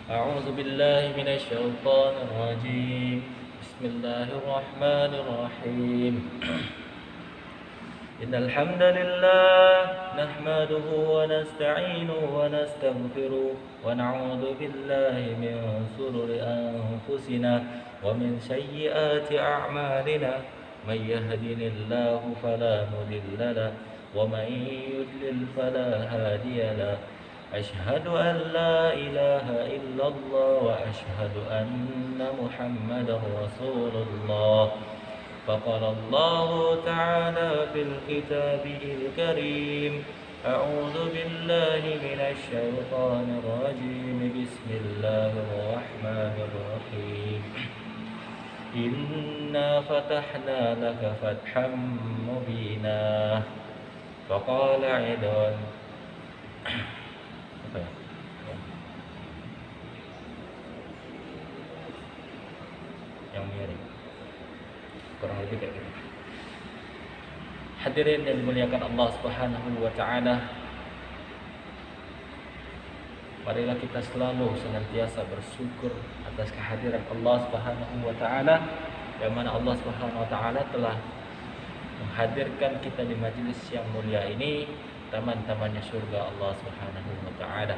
أعوذ بالله من الشيطان الرجيم. بسم الله الرحمن الرحيم. إن الحمد لله نحمده ونستعينه ونستغفره ونعوذ بالله من شرور أنفسنا ومن سيئات أعمالنا. من يهده الله فلا مضل له ومن يضلل فلا هادي له. أشهد أن لا إله إلا الله وأشهد أن محمدا رسول الله. فقال الله تعالى في الكتاب الكريم: أعوذ بالله من الشيطان الرجيم. بسم الله الرحمن الرحيم. إنا فتحنا لك فتحا مبينا. فقال عدن yang mirip, kurang lebih kayak gitu. Hadirin yang dimuliakan Allah Subhanahu wa taala, marilah kita selalu senantiasa bersyukur atas kehadiran Allah Subhanahu wa taala, yang mana Allah Subhanahu wa taala telah menghadirkan kita di majelis yang mulia ini, taman-tamannya surga Allah Subhanahu wa taala,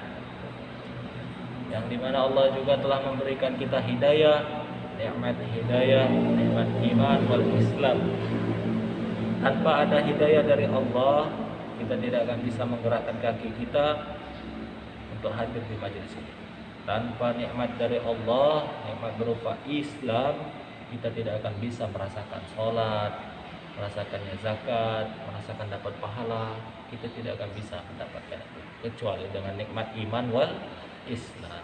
yang dimana Allah juga telah memberikan kita hidayah, nikmat hidayah, nikmat iman wal Islam. Tanpa ada hidayah dari Allah, kita tidak akan bisa menggerakkan kaki kita untuk hadir di majelis ini. Tanpa nikmat dari Allah, nikmat berupa Islam, kita tidak akan bisa merasakan sholat, merasakannya zakat, merasakan dapat pahala. Kita tidak akan bisa mendapatkan itu kecuali dengan nikmat iman wal Islam.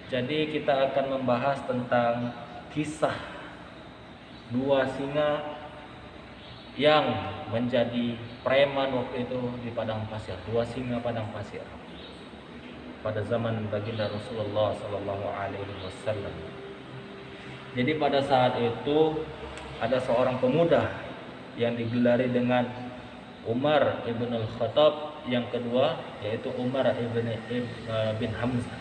Jadi kita akan membahas tentang kisah dua singa yang menjadi preman waktu itu di padang pasir. Dua singa padang pasir pada zaman baginda Rasulullah Sallallahu Alaihi Wasallam. Jadi pada saat itu ada seorang pemuda yang digelari dengan Umar ibn al-Khattab, yang kedua yaitu Umar bin Hamzah.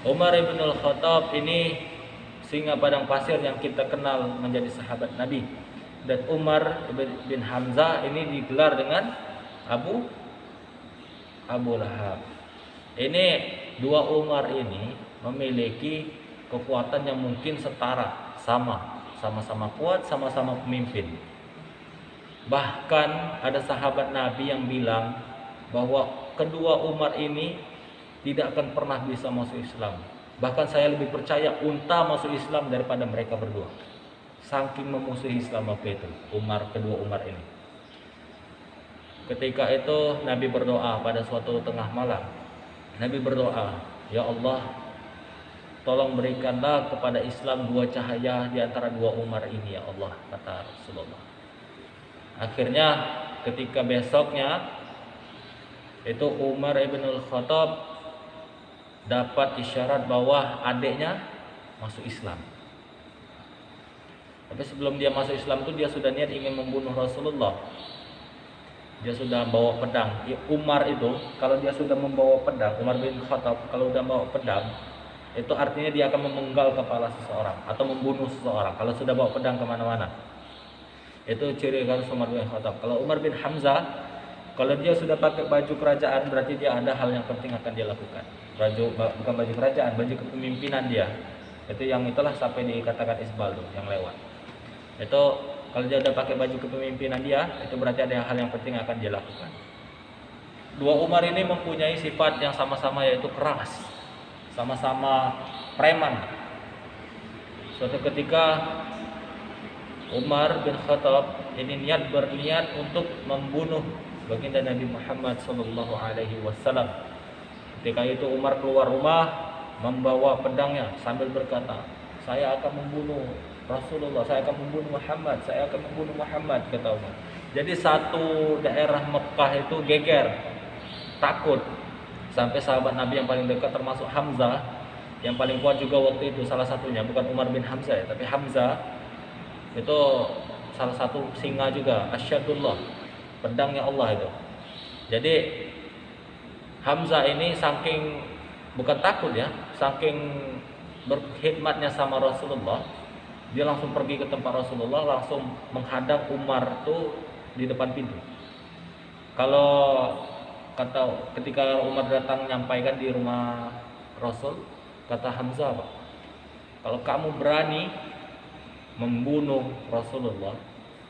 Umar ibn al-Khattab ini singa padang pasir yang kita kenal menjadi sahabat Nabi, dan Umar bin Hamzah ini digelar dengan Abu Lahab. Ini dua Umar ini memiliki kekuatan yang mungkin setara, sama-sama kuat, sama-sama pemimpin. Bahkan ada sahabat Nabi yang bilang bahwa kedua Umar ini tidak akan pernah bisa masuk Islam. Bahkan saya lebih percaya unta masuk Islam daripada mereka berdua. Saking memusuhi Islam waktu itu kedua Umar ini. Ketika itu Nabi berdoa pada suatu tengah malam. Nabi berdoa, "Ya Allah, tolong berikanlah kepada Islam dua cahaya di antara dua Umar ini, ya Allah," kata Rasulullah. Akhirnya ketika besoknya itu Umar ibn al-Khattab dapat isyarat bahwa adiknya masuk Islam. Tapi sebelum dia masuk Islam itu dia sudah niat ingin membunuh Rasulullah. Dia sudah bawa pedang. Umar itu kalau dia sudah membawa pedang, Umar bin Khattab kalau sudah bawa pedang, itu artinya dia akan memenggal kepala seseorang atau membunuh seseorang kalau sudah bawa pedang kemana-mana. Itu ciri khas Umar bin Khattab. Kalau Umar bin Hamzah, kalau dia sudah pakai baju kerajaan, berarti dia ada hal yang penting akan dia lakukan. Bukan baju kerajaan, baju kepemimpinan dia. Itu yang itulah sampai dikatakan Isbal tuh, yang lewat. Itu kalau dia udah pakai baju kepemimpinan dia, itu berarti ada hal yang penting akan dia lakukan. Dua Umar ini mempunyai sifat yang sama-sama, yaitu keras, sama-sama preman. Suatu ketika Umar bin Khattab ini berniat untuk membunuh baginda Nabi Muhammad sallallahu alaihi wasallam. Ketika itu Umar keluar rumah membawa pedangnya sambil berkata, "Saya akan membunuh Rasulullah, saya akan membunuh Muhammad, saya akan membunuh Muhammad," kata Umar. Jadi satu daerah Mekah itu geger, takut. Sampai sahabat Nabi yang paling dekat termasuk Hamzah, yang paling kuat juga waktu itu salah satunya, bukan Umar bin Hamzah ya, tapi Hamzah itu salah satu singa juga, asyadullah, pedangnya Allah itu. Jadi Hamzah ini saking bukan takut ya, saking berkhidmatnya sama Rasulullah, dia langsung pergi ke tempat Rasulullah, langsung menghadap Umar tuh di depan pintu. Kalau kata ketika Umar datang menyampaikan di rumah Rasul, kata Hamzah, Pak, kalau kamu berani membunuh Rasulullah,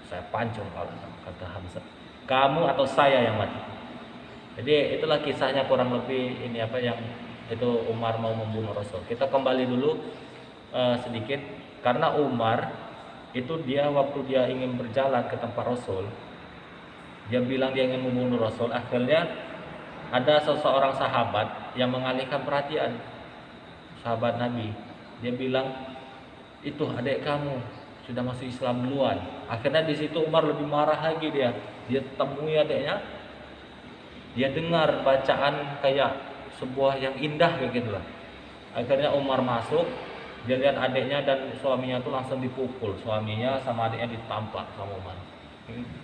saya pancung, kalau kata Hamzah. Kamu atau saya yang mati. Jadi itulah kisahnya kurang lebih ini apa yang itu Umar mau membunuh Rasul. Kita kembali dulu sedikit, karena Umar itu dia waktu dia ingin berjalan ke tempat Rasul, dia bilang dia ingin membunuh Rasul. Akhirnya ada seseorang sahabat yang mengalihkan perhatian sahabat Nabi. Dia bilang, itu adik kamu sudah masuk Islam duluan. Akhirnya di situ Umar lebih marah lagi, dia temui adiknya, dia dengar bacaan kayak sebuah yang indah kayak gitu lah. Akhirnya Umar masuk, dia lihat adiknya dan suaminya tuh langsung dipukul, suaminya sama adiknya ditampak sama Umar.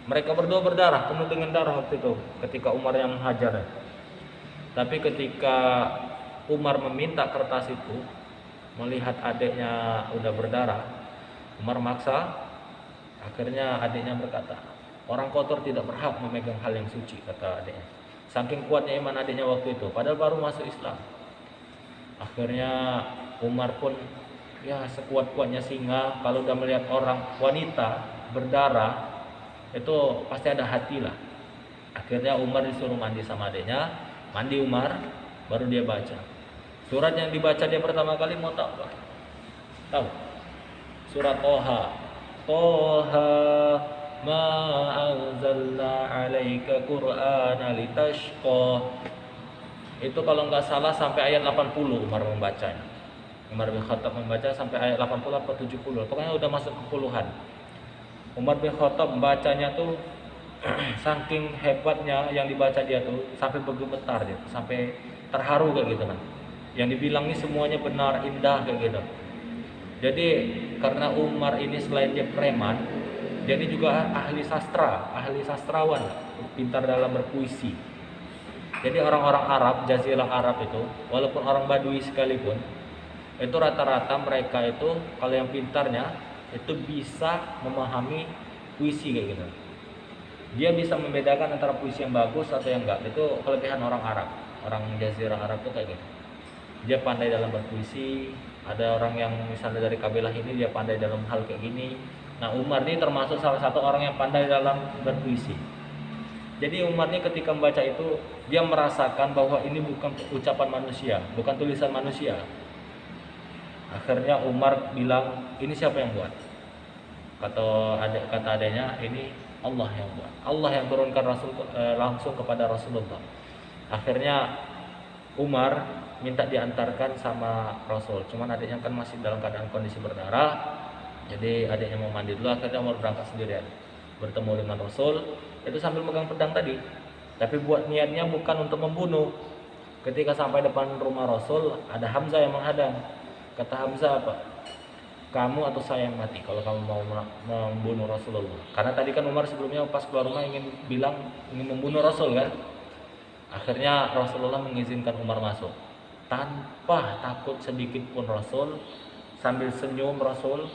Mereka berdua berdarah, penuh dengan darah waktu itu ketika Umar yang menghajar. Tapi ketika Umar meminta kertas itu, melihat adiknya udah berdarah, Umar maksa. Akhirnya adiknya berkata, orang kotor tidak berhak memegang hal yang suci, kata adiknya. Saking kuatnya iman adiknya waktu itu, padahal baru masuk Islam. Akhirnya Umar pun ya sekuat-kuatnya singa, kalau udah melihat orang wanita berdarah itu pasti ada hati lah. Akhirnya Umar disuruh mandi sama adiknya, mandi Umar, baru dia baca. Surat yang dibaca dia pertama kali mau tahu? Tahu? Surat Toha. Toha ma anzalna 'alaika Qur'ana litashqa. Itu kalau nggak salah sampai ayat 80 Umar membacanya. Umar bin Khattab membaca sampai ayat 80 atau 70. Pokoknya udah masuk ke puluhan. Umar bin Khattab membacanya tuh saking hebatnya yang dibaca dia tuh sampai bergemetar dia, sampai terharu kayak gitu kan. Yang dibilang ini semuanya benar, indah kayak gitu. Jadi karena Umar ini selain dia preman, dia ini juga ahli sastra, ahli sastrawan, pintar dalam berpuisi. Jadi orang-orang Arab, Jazirah Arab itu, walaupun orang Badui sekalipun, itu rata-rata mereka itu kalau yang pintarnya itu bisa memahami puisi kayak gitu. Dia bisa membedakan antara puisi yang bagus atau yang enggak. Itu kelebihan orang Arab, orang Jazirah Arab itu kayak gitu. Dia pandai dalam berpuisi. Ada orang yang misalnya dari kabilah ini dia pandai dalam hal kayak gini. Nah Umar ini termasuk salah satu orang yang pandai dalam berpuisi. Jadi Umar ini ketika membaca itu dia merasakan bahwa ini bukan ucapan manusia, bukan tulisan manusia. Akhirnya Umar bilang, ini siapa yang buat? Kata adanya, ini Allah yang buat. Allah yang turunkan Rasul langsung kepada Rasulullah. Akhirnya Umar minta diantarkan sama Rasul. Cuman adiknya kan masih dalam keadaan kondisi berdarah. Jadi adiknya mau mandi dulu. Akhirnya Umar berangkat sendirian, bertemu dengan Rasul. Itu sambil megang pedang tadi. Tapi buat niatnya bukan untuk membunuh. Ketika sampai depan rumah Rasul, ada Hamzah yang menghadang. Kata Hamzah apa? Kamu atau saya yang mati kalau kamu mau membunuh Rasulullah. Karena tadi kan Umar sebelumnya pas keluar rumah ingin membunuh Rasul kan. Akhirnya Rasulullah mengizinkan Umar masuk. Tanpa takut sedikit pun Rasul, sambil senyum Rasul,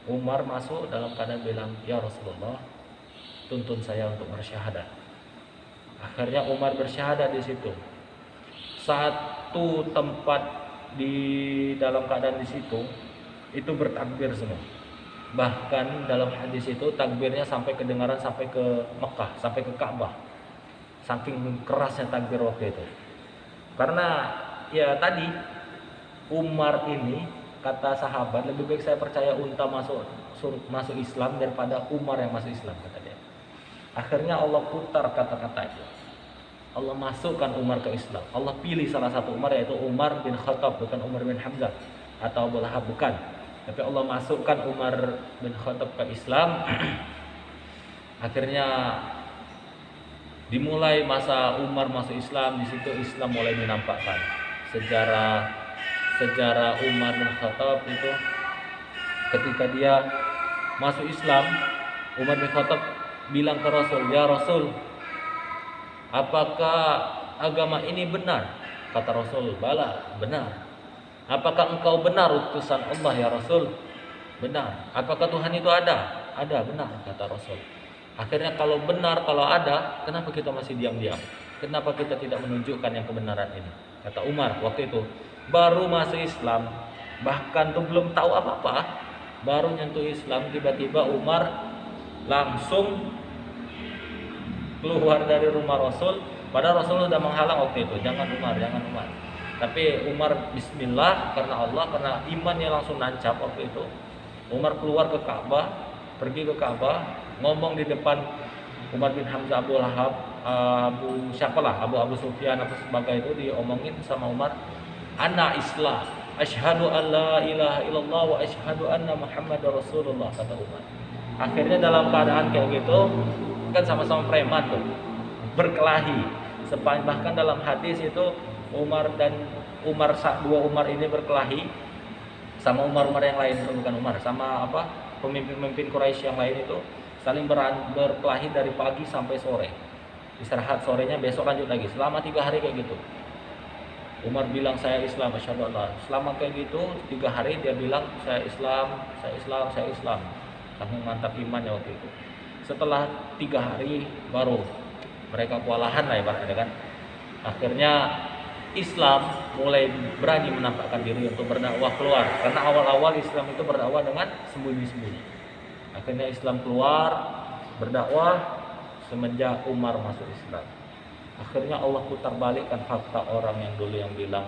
Umar masuk dalam keadaan bilang, ya Rasulullah, tuntun saya untuk bersyahadat. Akhirnya Umar bersyahadat di situ. Satu tempat di dalam keadaan di situ itu bertakbir semua. Bahkan dalam hadis itu takbirnya sampai kedengaran sampai ke Mekah, sampai ke Ka'bah. Saking kerasnya takbir waktu itu. Karena ya tadi Umar ini kata sahabat, lebih baik saya percaya unta masuk Islam daripada Umar yang masuk Islam, kata dia. Akhirnya Allah putar kata-kata itu. Allah masukkan Umar ke Islam. Allah pilih salah satu Umar, yaitu Umar bin Khattab, bukan Umar bin Hamzah atau Abu Lahab, bukan. Tapi Allah masukkan Umar bin Khattab ke Islam. Akhirnya dimulai masa Umar masuk Islam. Di situ Islam mulai dinampakkan. Sejarah Umar bin Khattab itu ketika dia masuk Islam, Umar bin Khattab bilang ke Rasul, ya Rasul, apakah agama ini benar? Kata Rasul, bala, benar. Apakah engkau benar utusan Allah ya Rasul? Benar. Apakah Tuhan itu ada? Ada, benar, kata Rasul. Akhirnya kalau benar, kalau ada, kenapa kita masih diam-diam? Kenapa kita tidak menunjukkan yang kebenaran ini? Kata Umar waktu itu, baru masuk Islam, bahkan tuh belum tahu apa-apa, baru nyentuh Islam, tiba-tiba Umar langsung keluar dari rumah Rasul. Padahal Rasul sudah menghalang waktu itu, jangan Umar, jangan Umar. Tapi Umar bismillah karena Allah, karena imannya langsung nancap waktu itu. Umar keluar ke Ka'bah, pergi ke Ka'bah, ngomong di depan Umar bin Hamzah, Abu Lahab, Abu Sufyan apa sebagai itu, diomongin sama Umar, ana Islam, asyhadu an la ilaha illallah wa asyhadu anna Muhammadar Rasulullah, kata Umar. Akhirnya dalam keadaan kayak gitu, kan sama-sama preman tuh, berkelahi. Bahkan dalam hadis itu dua Umar ini berkelahi sama Umar yang lain, bukan Umar, sama pemimpin Quraisy yang lain itu saling berkelahi dari pagi sampai sore. Istirahat sorenya, besok lanjut lagi selama 3 hari kayak gitu. Umar bilang saya Islam, asyhadu an. Selama kayak gitu 3 hari dia bilang saya Islam. Saking mantap imannya waktu itu. Setelah 3 hari baru mereka kewalahan lah ibaratnya kan. Akhirnya Islam mulai berani menampakkan diri untuk berdakwah keluar. Karena awal-awal Islam itu berdakwah dengan sembunyi-sembunyi. Akhirnya Islam keluar berdakwah semenjak Umar masuk Islam. Akhirnya Allah putar balikkan fakta orang yang dulu yang bilang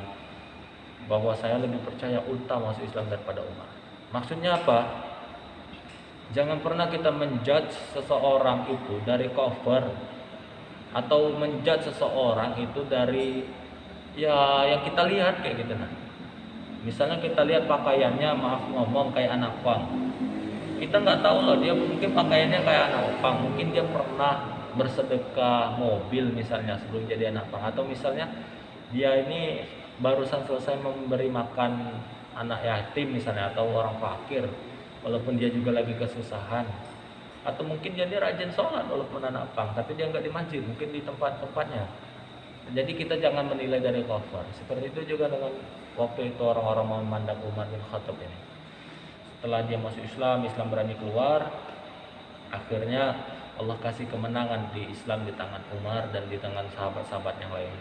bahwa saya lebih percaya unta masuk Islam daripada Umar. Maksudnya apa? Jangan pernah kita menjudge seseorang itu dari cover, atau menjudge seseorang itu dari ya yang kita lihat kayak gitu. Nah, misalnya kita lihat pakaiannya, maaf ngomong, kayak anak pang. Kita nggak tahu loh, dia mungkin pakaiannya kayak anak pang, mungkin dia pernah bersedekah mobil misalnya sebelum jadi anak pang, atau misalnya dia ini barusan selesai memberi makan anak yatim misalnya, atau orang fakir walaupun dia juga lagi kesusahan, atau mungkin dia rajin sholat walaupun anak pang, tapi dia nggak di masjid, mungkin di tempat-tempatnya. Jadi kita jangan menilai dari cover. Seperti itu juga dengan waktu itu orang-orang memandang Umar bin Khattab ini. Setelah dia masuk Islam, Islam berani keluar, akhirnya Allah kasih kemenangan di Islam di tangan Umar dan di tangan sahabat-sahabat yang lain.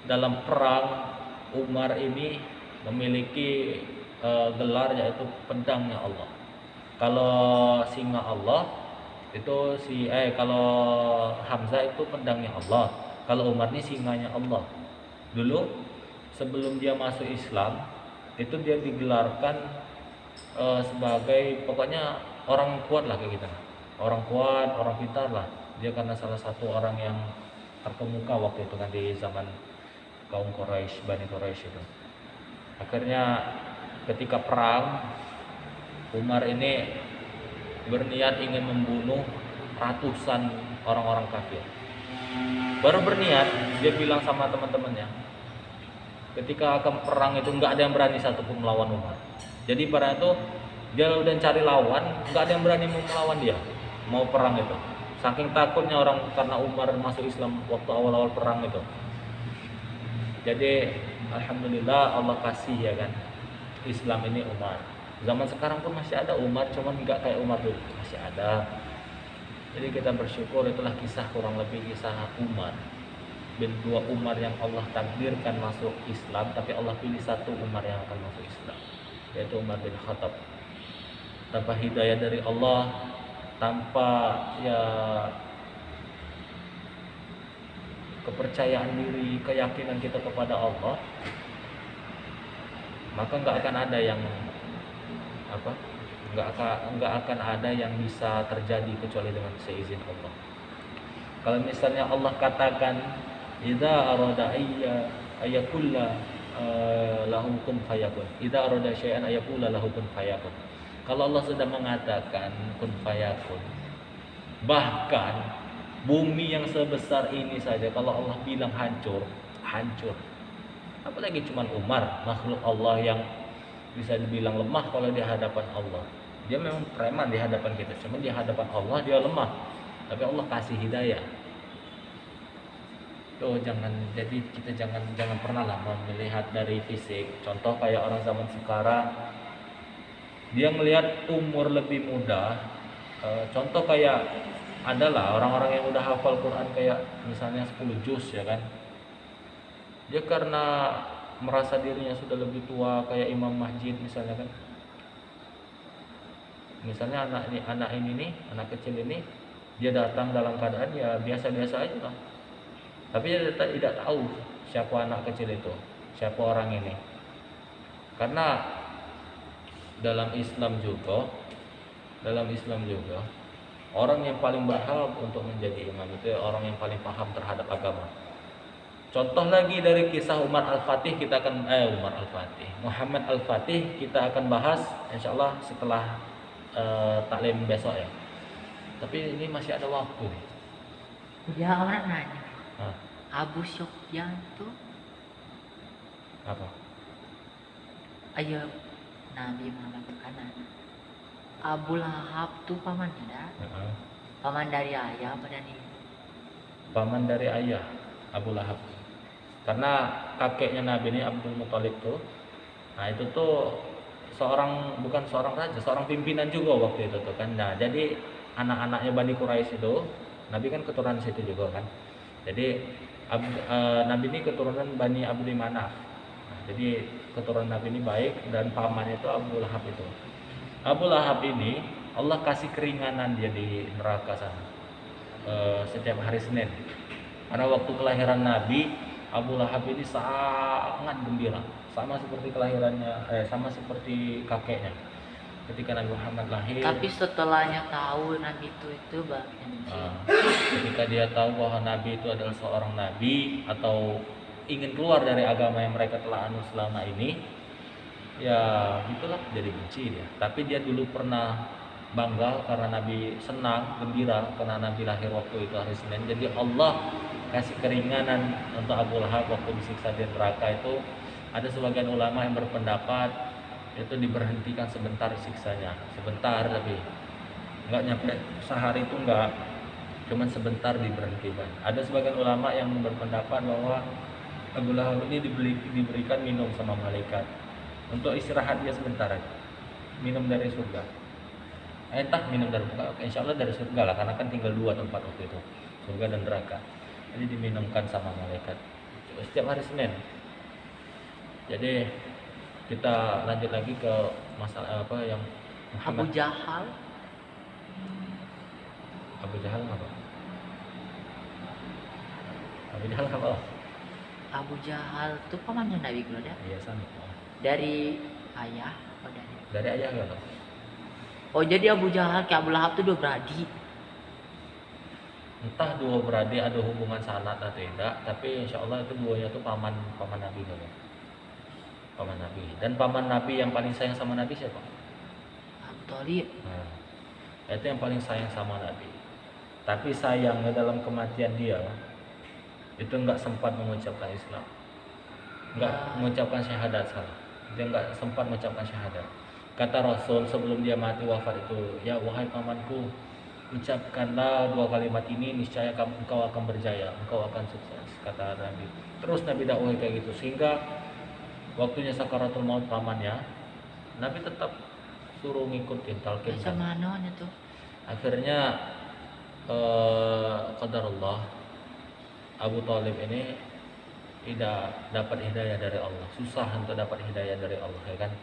Dalam perang, Umar ini memiliki gelar yaitu pedangnya Allah. Kalau singa Allah itu kalau Hamzah itu pedangnya Allah. Kalau Umar ini singanya Allah. Dulu sebelum dia masuk Islam itu dia digelarkan sebagai pokoknya orang kuat lah kayak gitu. Orang kuat, orang pintar lah. Dia karena salah satu orang yang terkemuka waktu itu kan di zaman kaum Quraisy, Bani Quraisy itu. Akhirnya ketika perang, Umar ini berniat ingin membunuh ratusan orang-orang kafir. Baru berniat, dia bilang sama teman-temannya, ketika akan perang itu nggak ada yang berani satupun melawan Umar. Jadi pada itu dia udah cari lawan, nggak ada yang berani melawan dia, mau perang itu. Saking takutnya orang karena Umar masuk Islam waktu awal-awal perang itu. Jadi alhamdulillah Allah kasih ya kan, Islam ini Umar. Zaman sekarang pun masih ada Umar, cuman nggak kayak Umar dulu, masih ada. Jadi kita bersyukur, itulah kisah kurang lebih kisah Umar bin dua Umar yang Allah takdirkan masuk Islam, tapi Allah pilih satu Umar yang akan masuk Islam, yaitu Umar bin Khattab. Tanpa hidayah dari Allah, tanpa ya kepercayaan diri, keyakinan kita kepada Allah, maka nggak akan ada yang nggak akan ada yang bisa terjadi kecuali dengan seizin Allah. Kalau misalnya Allah katakan idza arada ayakulla lahu kun fayakun, idza arada syai'an ayakulla lahu kun fayakun. Kalau Allah sudah mengatakan kun fayakun, bahkan bumi yang sebesar ini saja kalau Allah bilang hancur, hancur. Apalagi cuma Umar, makhluk Allah yang bisa dibilang lemah kalau di hadapan Allah. Dia memang preman di hadapan kita, cuma di hadapan Allah dia lemah. Tapi Allah kasih hidayah. Jadi kita jangan pernah lah melihat dari fisik. Contoh kayak orang zaman sekarang, dia melihat umur lebih muda. Contoh kayak adalah orang-orang yang udah hafal Quran kayak misalnya 10 juz ya kan. Dia karena merasa dirinya sudah lebih tua kayak Imam Masjid misalnya kan. Misalnya anak ini nih, anak kecil ini, dia datang dalam keadaan ya biasa-biasa aja lah. Tapi dia tidak tahu siapa anak kecil itu, siapa orang ini. Karena dalam Islam juga orang yang paling berhak untuk menjadi imam itu orang yang paling paham terhadap agama. Contoh lagi dari kisah Muhammad Al-Fatih kita akan bahas insyaallah setelah taklim besok ya. Tapi ini masih ada waktu nih. Ya orang nanya. Hah? Abu Sufyan tuh Apa? ayo Nabi Muhammad kanan. Abu Lahab tuh pamannya dah. Paman dari ayah apa dari? Paman dari ayah Abu Lahab. Karena kakeknya Nabi ini Abdul Muthalib tuh. Nah, itu tuh bukan seorang raja, seorang pimpinan juga waktu itu tuh kan. Nah, jadi anak-anaknya Bani Quraisy itu, Nabi kan keturunan situ juga kan. Jadi Nabi ini keturunan Bani Abdi Manaf. Nah, jadi keturunan Nabi ini baik dan pamannya itu Abu Lahab itu. Abu Lahab ini Allah kasih keringanan dia di neraka sana setiap hari Senin. Karena waktu kelahiran Nabi, Abu Lahab ini sangat gembira, sama seperti sama seperti kakeknya. Ketika Nabi Muhammad lahir. Tapi setelahnya tahu Nabi itu Ketika dia tahu bahwa Nabi itu adalah seorang Nabi atau ingin keluar dari agama yang mereka telah anut selama ini, ya itulah jadi benci dia. Tapi dia dulu pernah bangga karena Nabi senang, gembira karena Nabi lahir waktu itu hari Senin. Jadi Allah kasih keringanan untuk Abu Lahab waktu disiksa di neraka itu. Ada sebagian ulama yang berpendapat itu diberhentikan sebentar siksanya, sebentar tapi nggak nyampe sehari itu nggak, cuman sebentar diberhentikan. Ada sebagian ulama yang berpendapat bahwa Abu Lahab ini diberikan minum sama malaikat untuk istirahat dia sebentar aja, minum dari surga. Entah minum dari surga, insya Allah dari surga lah, karena kan tinggal 2 tempat waktu itu, surga dan neraka. Jadi diminumkan sama malaikat setiap hari Senin. Jadi kita lanjut lagi ke masalah apa yang Abu Jahal. Abu Jahal apa? Abu Jahal apa? Abu Jahal tuh pamannya Nabi kalau dia. Iya sama. Dari ayah apa dari ayah enggak? Oh jadi Abu Jahal kayak Abu Lahab tuh 2 beradik. Entah 2 beradik ada hubungan sanad atau tidak, tapi insya Allah itu 2-nya tuh paman Nabi kan. Paman Nabi. Dan paman Nabi yang paling sayang sama Nabi siapa? Abu Thalib. Nah, itu yang paling sayang sama Nabi. Tapi sayangnya dalam kematian dia itu enggak sempat mengucapkan Islam, enggak mengucapkan syahadat salah. Dia enggak sempat mengucapkan syahadat. Kata Rasul sebelum dia mati wafat itu, ya wahai pamanku, ucapkanlah 2 kalimat ini, niscaya engkau akan berjaya, engkau akan sukses, kata Nabi. Terus Nabi dakwah kayak gitu, sehingga waktunya sakaratul maut pamannya, Nabi tetap suruh ngikutin talqin. Sama anunya tuh. Akhirnya qadarullah Abu Thalib ini tidak dapat hidayah dari Allah, susah untuk dapat hidayah dari Allah ya kan.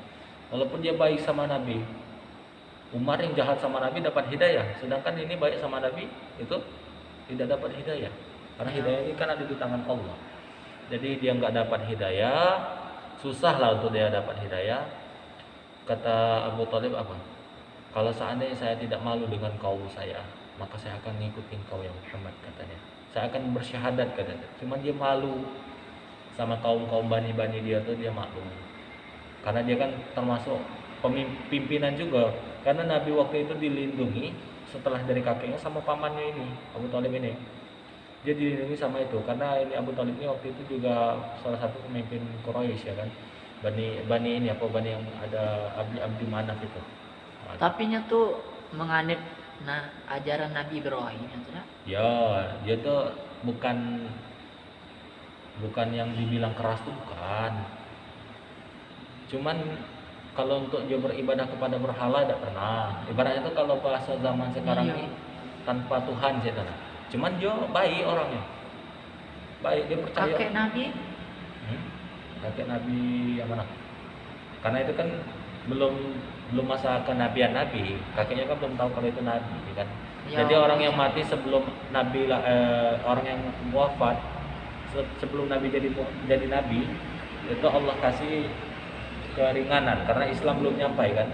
Walaupun dia baik sama Nabi, Umar yang jahat sama Nabi dapat hidayah, sedangkan ini baik sama Nabi itu tidak dapat hidayah. Karena hidayah ini kan ada di tangan Allah. Jadi dia nggak dapat hidayah, susah lah untuk dia dapat hidayah. Kata Abu Thalib apa? Kalau seandainya saya tidak malu dengan kaum saya, maka saya akan ngikutin kau yang Muhammad, katanya. Saya akan bersyahadat, katanya. Cuman dia malu sama kaum bani dia tuh, dia malu. Karena dia kan termasuk pimpinan juga. Karena Nabi waktu itu dilindungi setelah dari kakeknya sama pamannya ini, Abu Thalib ini. Dia dilindungi sama itu karena ini Abu Thalib ini waktu itu juga salah satu pemimpin Quraisy ya kan. Bani ini apa bani yang ada Abdi Manaf itu. Tapi nya tuh menganut ajaran Nabi Ibrahim ya. Ya, dia tuh bukan bukan yang dibilang keras tuh bukan. Cuman kalau untuk dia beribadah kepada berhala tidak pernah. Ibaratnya itu kalau bahasa zaman sekarang Iya. ini tanpa Tuhan sih tanah. Cuman dia baik orangnya, baik, dia percaya. Kakek Nabi Kakek Nabi yang mana? Karena itu kan belum belum masa kenabian Nabi, kakeknya kan belum tahu kalau itu Nabi, kan. Ya, Jadi orang yang mati sebelum Nabi orang yang wafat sebelum Nabi jadi Nabi itu Allah kasih keringanan karena Islam belum nyampai kan.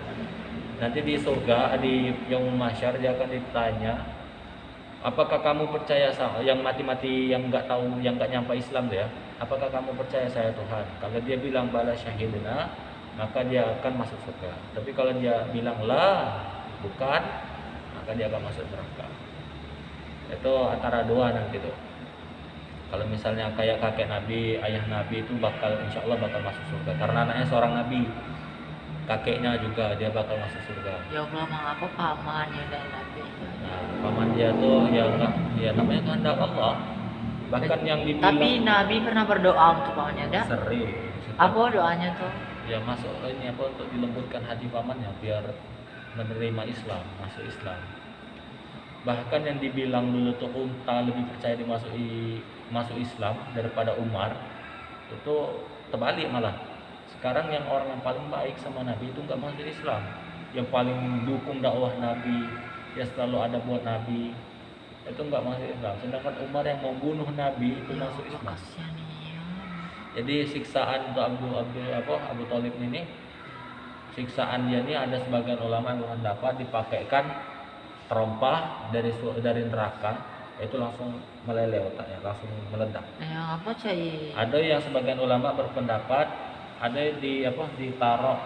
Nanti di surga di Yaumul Mahsyar dia akan ditanya, apakah kamu percaya sama yang mati-mati yang nggak tahu yang nggak nyampe Islam tuh ya? Apakah kamu percaya saya Tuhan? Kalau dia bilang bala syahidina, maka dia akan masuk surga. Tapi kalau dia bilang lah bukan, maka dia akan masuk neraka. Itu antara dua nanti tuh. Kalau misalnya kayak kakek Nabi, ayah Nabi itu bakal insya Allah bakal masuk surga karena anaknya seorang Nabi, kakeknya juga dia bakal masuk surga. ya Allah mengapa pamannya dan Nabi. Nah, paman dia tuh ya enggak, ya namanya kehendak Allah. Bahkan yang dibilang Tapi Nabi pernah berdoa untuk pamannya dah. sering. Apa doanya tuh? Ya masuk ini apa untuk dilembutkan hati pamannya biar menerima Islam, masuk Islam. Bahkan yang dibilang dulu tuh unta lebih percaya masuk Islam daripada Umar, itu terbalik malah. Sekarang yang orang yang paling baik sama Nabi itu nggak masuk Islam, yang paling dukung dakwah Nabi, ya selalu ada buat Nabi, itu nggak masuk Islam. Sedangkan Umar yang mau bunuh Nabi itu Ya masuk Allah, Islam. kasihan ya. Jadi siksaan untuk Abu Thalib ini, siksaan dia ini ada sebagian ulama yang berpendapat dipakaikan terompah dari neraka, itu langsung meleleh otaknya, langsung meledak. Ya apa cai? Ada yang sebagian ulama berpendapat ada ditaruh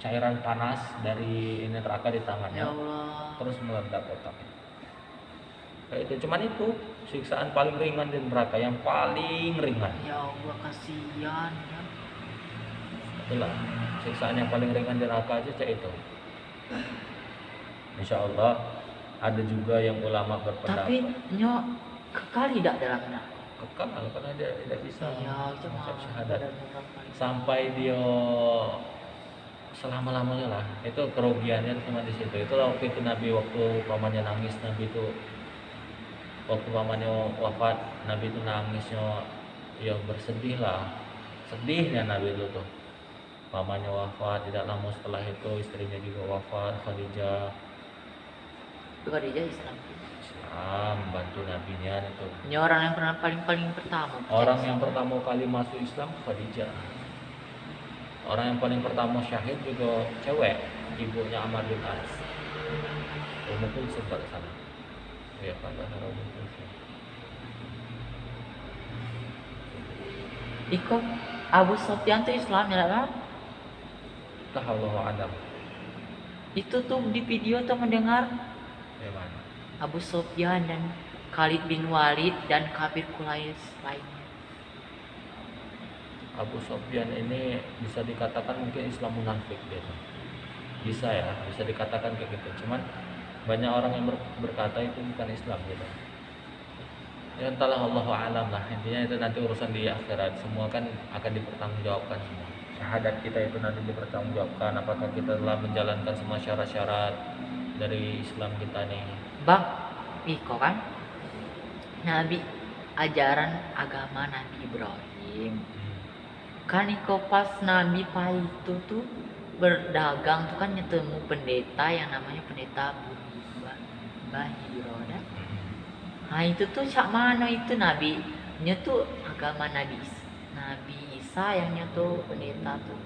cairan panas dari ini neraka di Ya tangannya, Allah. terus meledak otaknya. Kayak itu, cuman itu siksaan paling ringan di neraka, yang paling ringan. Ya Allah kasihan ya. Itulah siksaan yang paling ringan di neraka aja kayak itu. Insya Allah ada juga yang ulama berpendapat Tapi nyok kekal tidak dalam neraka. kekal karena dia tidak bisa Ya itu mengucap mah syahadat benar neraka. sampai dia selama-lamanya lah. Itu kerugiannya cuma di situ. Itulah waktu itu Nabi, waktu pamannya nangis, Nabi itu waktu pamannya wafat, Nabi itu nangisnya ya bersedih lah, sedihnya Nabi itu tuh. Pamannya wafat, tidak lama setelah itu istrinya juga wafat, Khadijah. Itu Khadijah Islam. Islam bantu nabinya itu. Ini orang yang pernah paling pertama. Orang yang pertama kali masuk Islam Khadijah. Orang yang paling pertama syahid juga cewek, ibunya Amr bin As. Mungkin sempat sana. Ya kan, Iko Abu Sofyan tuh Islam ya kan? Tahallahu Adam. Itu tuh di video tuh mendengar Ya mana? Abu Sofyan dan Khalid bin Walid dan kafir Quraisy lainnya. Abu Sofyan ini bisa dikatakan mungkin Islam munafik gitu. Bisa ya, bisa dikatakan kayak gitu. Cuman banyak orang yang berkata itu bukan Islam gitu. Ya entahlah, Allahu a'lam lah. Intinya itu nanti urusan di akhirat. Semua kan akan dipertanggungjawabkan semua. Syahadat kita itu nanti dipertanggungjawabkan. Apakah kita telah menjalankan semua syarat-syarat dari Islam kita nih. Bang, Iko kan Nabi ajaran agama Nabi Ibrahim. Kan Iko pas Nabi itu tuh berdagang tuh kan nyetemu pendeta yang namanya pendeta Bahiro. Nah itu tuh cak mana itu Nabi nya tuh agama Nabi Isa yang nya tuh pendeta tuh.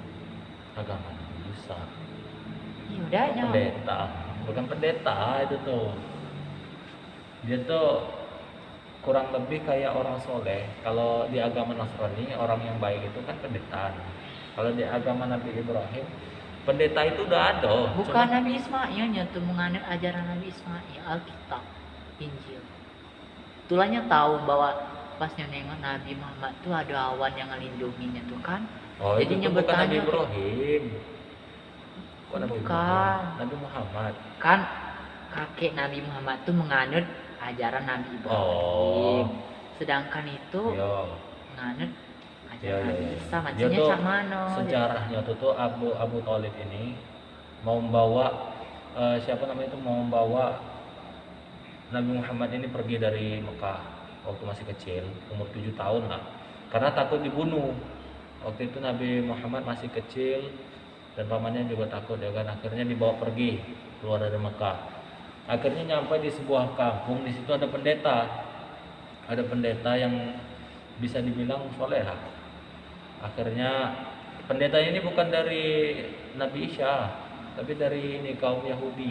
Agama Isa. Iya udah nya. Pendeta, bukan pendeta itu tuh. Dia tuh kurang lebih kayak orang soleh. Kalau di agama Nasrani orang yang baik itu kan pendeta. Kalau di agama Nabi Ibrahim pendeta itu udah ada. Bukan Nabi Ismail nya tuh menganut ajaran Nabi Ismail, Alkitab, Injil. Tulanya tahu bahwa pas nengok Nabi Muhammad tuh ada awan yang ngelindunginya tuh kan. Oh, Jadi itu bukan Nabi bertanya, Ibrahim. Bukan Nabi Bukan. Ibrahim. Nabi Muhammad. kan kakek Nabi Muhammad tuh menganut ajaran Nabi Ibrahim. Oh, sedangkan itu Yo. nganut Iya, ajaran iya, iya. Isa Dia maksudnya tuh cak mano sejarahnya tuh Abu Thalib ini mau membawa siapa namanya itu mau membawa Nabi Muhammad ini pergi dari Mekah waktu masih kecil, umur 7 tahun lah. Karena takut dibunuh. Waktu itu Nabi Muhammad masih kecil dan pamannya juga takut ya kan, akhirnya dibawa pergi keluar dari Mekah. Akhirnya nyampe di sebuah kampung, di situ ada pendeta. Ada pendeta yang bisa dibilang soleh lah. Akhirnya pendeta ini bukan dari Nabi Isa, tapi dari ini kaum Yahudi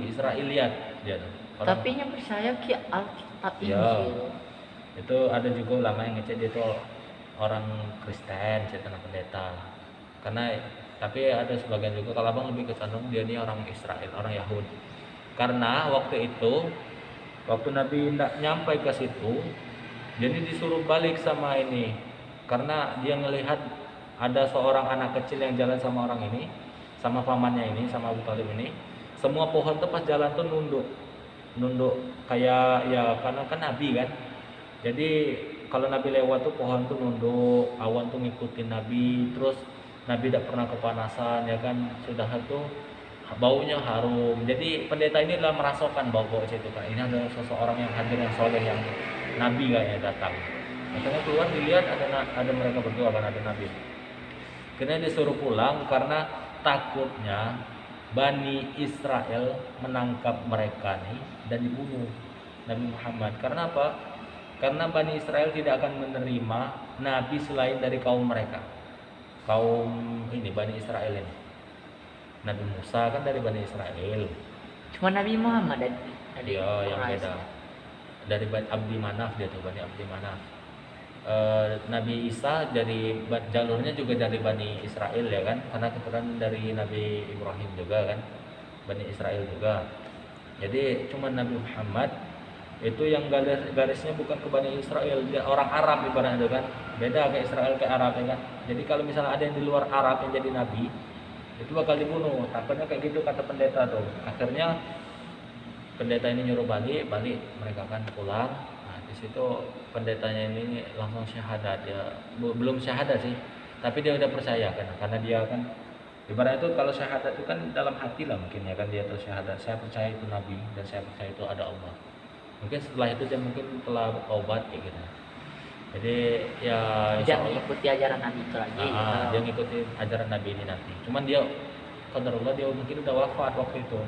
Israiliyat dia tuh. tapi yang percaya ki Alkitab Ya. Injil. Itu ada juga ulama yang ngecek dia itu orang Kristen, tanah pendeta. Karena tapi ada sebagian juga kalau abang lebih ke cenderung dia ini orang Israel, orang Yahudi. Karena waktu itu waktu Nabi tidak nyampe ke situ, dia ini disuruh balik sama ini. Karena dia melihat ada seorang anak kecil yang jalan sama orang ini, sama pamannya ini, sama Abu Thalib ini. Semua pohon tuh pas jalan tuh nunduk kayak ya karena kan Nabi kan. Jadi kalau Nabi lewat tuh pohon tuh nunduk, awan tuh ngikutin Nabi, terus Nabi tidak pernah kepanasan ya kan, sudah itu baunya harum. Jadi pendeta ini adalah merasakan bau-bau situ kan. Ini ada seseorang yang hadir yang soleh yang Nabi kayaknya datang. Akhirnya keluar dilihat ada mereka berdua kan, ada Nabi. Akhirnya disuruh pulang karena takutnya Bani Israel menangkap mereka nih dan dibunuh Nabi Muhammad. Karena apa? Karena Bani Israel tidak akan menerima Nabi selain dari kaum mereka. Kaum ini Bani Israel ini. Nabi Musa kan dari Bani Israel. Cuma Nabi Muhammad dan Dia yang beda. Dari Bani Abdi Manaf dia tuh, Bani Abdi Manaf. Nabi Isa dari jalurnya juga dari Bani Israel ya kan, karena keturunan dari Nabi Ibrahim juga kan, Bani Israel juga. Jadi cuma Nabi Muhammad itu yang garisnya bukan ke Bani Israel, dia orang Arab ibaratnya kan, beda ke Israel ke Arab ya kan. Jadi kalau misalnya ada yang di luar Arab yang jadi nabi, itu bakal dibunuh. Takutnya kayak gitu kata pendeta tuh. Akhirnya pendeta ini nyuruh balik, mereka kan pulang. Di situ pendetanya ini langsung syahadat ya, belum syahadat sih, tapi dia udah percaya kan, karena dia kan ibarat itu kalau syahadat itu kan dalam hati lah mungkin ya kan, dia tuh syahadat, saya percaya itu Nabi dan saya percaya itu ada Allah. Mungkin setelah itu dia mungkin telah bertobat kayak gitu. Jadi ya dia mengikuti ajaran Nabi itu lagi. Dia ngikuti ajaran Nabi ini nanti. Cuman dia qadarullah dia mungkin udah wafat waktu itu.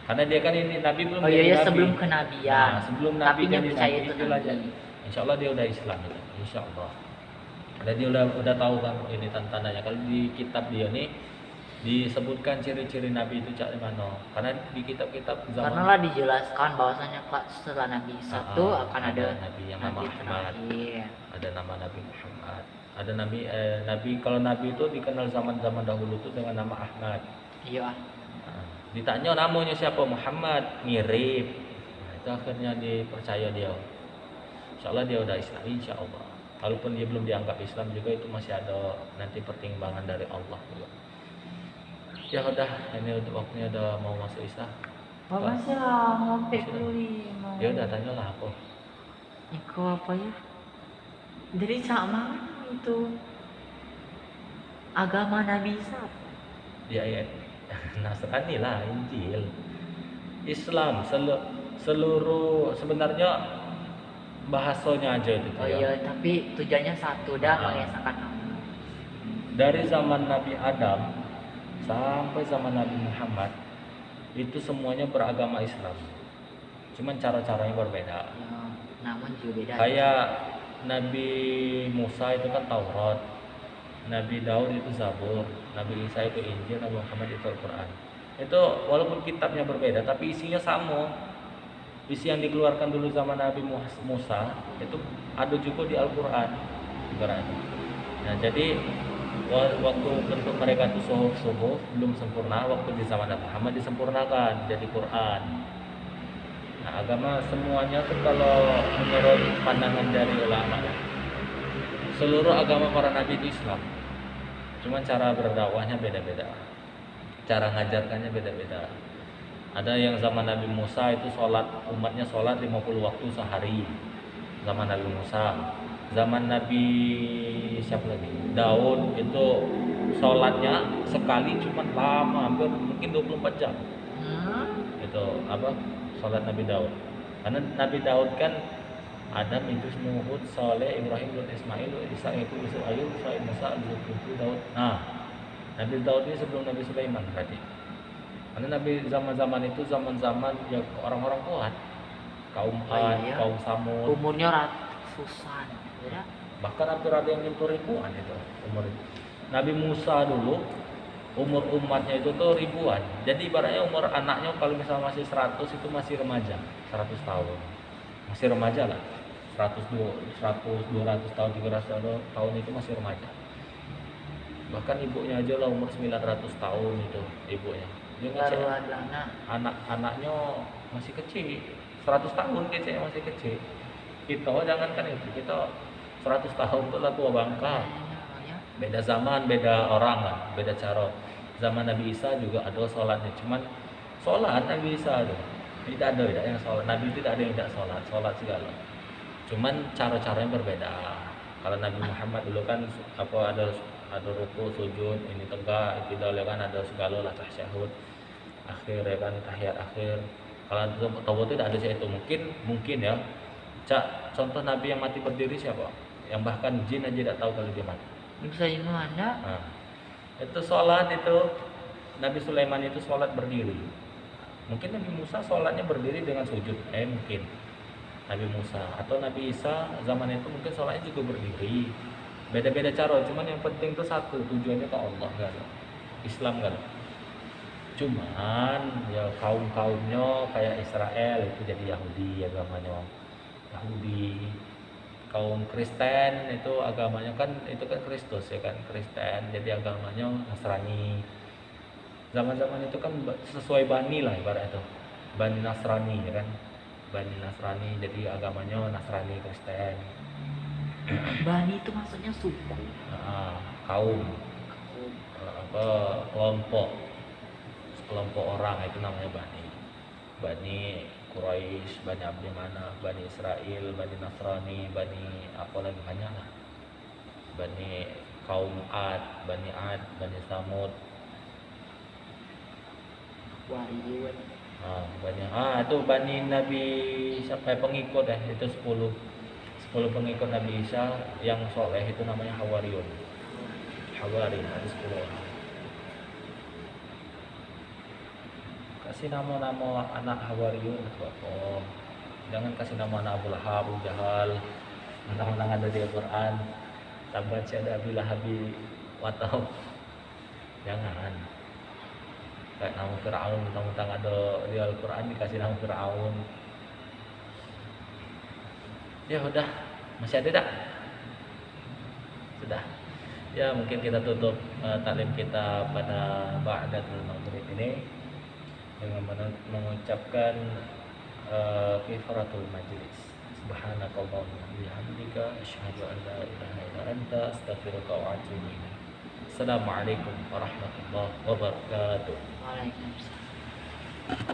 Karena dia kan ini Nabi belum jadi Nabi. Sebelum kenabian. Nah, sebelum Nabi tapi jadi percaya Nabi itu itulah Nabi. Insya Allah dia udah Islam gitu. Insya Allah. Dan dia udah tahu kan ini tanda-tandanya. Kalau di kitab dia nih disebutkan ciri-ciri Nabi itu cak mana. Karena di kitab-kitab zaman. Karena lah dijelaskan bahwasanya setelah Nabi Isa itu akan ada Nabi yang nama Muhammad. Ada nama Nabi Muhammad. Ada Nabi kalau Nabi itu dikenal zaman-zaman dahulu itu dengan nama Ahmad. Iya. Ditanya namanya siapa, Muhammad, mirip. Nah, itu akhirnya dipercaya dia. Insya Allah dia udah Islam, insya Allah. Walaupun dia belum dianggap Islam juga itu masih ada nanti pertimbangan dari Allah juga. Ya udah, ini untuk waktunya udah mau masuk Isya. Masih lah, mau 45. Ya udah tanyalah aku. Iko apa ya? Dari sama itu agama Nabi Isa. Ya Nasrani lah, Injil, Islam, seluruh sebenarnya bahasanya aja itu. Oh iya, tapi tujuannya satu dah, mengesahkan nama. Dari zaman Nabi Adam sampai zaman Nabi Muhammad itu semuanya beragama Islam. Cuman cara-caranya berbeda. Ya, namun juga beda. Kayak Nabi Musa itu kan Taurat, Nabi Daud itu Zabur, Nabi Isa itu Injil, Nabi Muhammad itu Al-Quran. Itu walaupun kitabnya berbeda tapi isinya sama. Isi yang dikeluarkan dulu zaman Nabi Musa itu ada juga di Al-Quran. Nah jadi waktu bentuk mereka itu suhuf belum sempurna, waktu di zaman Nabi Muhammad disempurnakan jadi Quran. Nah agama semuanya tuh kalau menurut pandangan dari ulama, seluruh agama para nabi itu Islam. Cuman cara berdakwahnya beda-beda, cara ngajarkannya beda-beda. Ada yang zaman Nabi Musa itu sholat, umatnya sholat 50 waktu sehari. Zaman Nabi Musa. Zaman Nabi siapa lagi? Daud itu sholatnya sekali cuma lama, hampir mungkin 24 jam. Itu apa? Sholat Nabi Daud. Karena Nabi Daud kan Adam, Idris, Nuh, Hud, Saleh, Ibrahim, Lut, Ismail, Isa, itu Yusuf, Ayub, Shu'aib, Musa, Zulkifli, Daud. Nah, Nabi Daud ini sebelum Nabi Sulaiman berarti. Karena Nabi zaman-zaman itu zaman-zaman ya orang-orang kuat, kaum Ad, iya. kaum Samud, Umurnya ratusan, ya. bahkan hampir ada yang nyentuh ribuan itu umur. Nabi Musa dulu umur umatnya itu tuh ribuan. Jadi ibaratnya umur anaknya kalau misalnya masih 100 itu masih remaja, 100 tahun. Masih remaja lah. 100, 200 tahun, 300 tahun itu masih remaja. Bahkan ibunya aja lah umur 900 tahun itu ibunya. Dia Baru ngecek ada anak. anak-anaknya masih kecil, 100 tahun kecilnya masih kecil. Kita jangankan itu, kita 100 tahun itu lah tua bangka. Ya. Beda zaman, beda orang lah, beda cara. Zaman Nabi Isa juga ada sholatnya, cuman sholat Nabi Isa ada, tidak ada yang sholat. Nabi itu tidak ada yang tidak sholat segala. Cuman cara-caranya berbeda. Kalau Nabi Muhammad dulu kan apa ada ruku, sujud, ini tegak, tidak kan ada segala lah, tasyahud akhir ya kan, tahiyat akhir. Kalau tawud tidak ada itu, mungkin ya. Cak, contoh Nabi yang mati berdiri siapa? Yang bahkan jin aja tidak tahu kalau dia mati. Bisa di mana? Nah, itu sholat itu Nabi Sulaiman itu sholat berdiri. Mungkin Nabi Musa sholatnya berdiri dengan sujud, mungkin Nabi Musa atau Nabi Isa zaman itu mungkin sholatnya juga berdiri. Beda-beda cara, cuman yang penting itu satu, tujuannya ke Allah kan, Islam kan. Cuman ya kaumnya kayak Israel itu jadi Yahudi agamanya, Yahudi. Kaum Kristen itu agamanya kan itu kan Kristus ya kan, Kristen, jadi agamanya Nasrani. Zaman-zaman itu kan sesuai bani lah ibarat itu, Bani Nasrani ya kan, Bani Nasrani, jadi agamanya Nasrani Kristen. Bani itu maksudnya suku. Kaum apa kelompok orang itu namanya Bani. Bani Quraisy, Bani Abdi Manaf, Bani Israel, Bani Nasrani, Bani apa lagi banyak lah. Bani kaum Ad, Bani Samud. Wariun. Banyak. Itu Bani Nabi sampai pengikut itu 10 pengikut Nabi Isa yang soleh itu namanya Hawariyun. Hawari ada 10 orang. Kasih nama-nama anak Hawariyun apa? Jangan kasih nama anak Abu Lahab, Abu Jahal, mentang-mentang ada di Al-Quran. Tabbat yada Abi Lahabi watau. Jangan. Kayak nama Fir'aun, mentang-mentang ada di Al-Quran dikasih nama Fir'aun. Ya udah, masih ada tak? Sudah. Ya mungkin kita tutup taklim kita pada ba'datul maghrib ini dengan mengucapkan kifaratul majlis. Subhanakallahumma bihamdika asyhadu an la ilaha illa anta astaghfiruka wa atubu ilaik. Assalamualaikum warahmatullahi wabarakatuh. Waalaikumsalam.